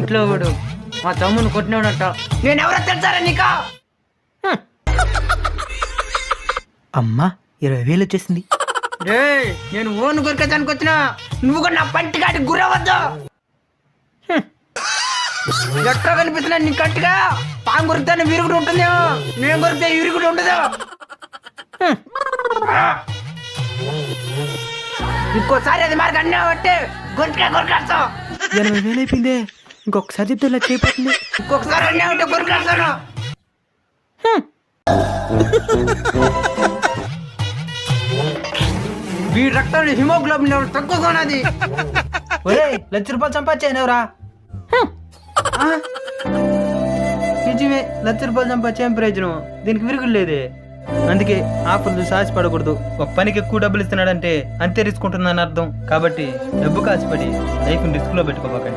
ఇంట్లో వాడు మా తమ్ముని కొట్టినాడంట. నేను ఎవరో తెలుసారా నీకు? అమ్మా 20,000 వచ్చేసింది. రే నేను ఓన్ కొరికేదానికి వచ్చినా, నువ్వు కూడా నా పంటి కాటికి గురవద్దు. ఎట్లా కనిపిస్తున్నా నీ కట్టిగా? పాము కొరికితే విరుగుడు ఉంటుందేమో, నేను కొరికితే విరుగుడు ఉండదు. ఇంకోసారి అది మార్గం అన్నీ బట్టి కొరికేస్తావు. 80,000 అయిపోయిందే. ఇంకొకసారి చెప్తే ఇలా చేయబోతుంది. ఇంకొకసారి అన్నీ ఉంటే కొరికేస్తాను. వీడి రక్తంలో హిమోగ్లోబిన్ లెవెల్ తక్కువగా ఉన్నది. ఒరేయ్, ₹1,00,000 సంపాదించానవరా? నిజమే, ₹1,00,000 సంపాదించే ప్రయోజనం, దీనికి విరుగుడు లేదే. అందుకే ఆఫర్లు సాసి పడకూడదు. ఒక పనికి ఎక్కువ డబ్బులు ఇస్తున్నాడంటే అంతే రిస్క్ ఉంటుందని అర్థం. కాబట్టి డబ్బు కాసిపడి లైఫ్ రిస్క్ లో పెట్టుకోకండి.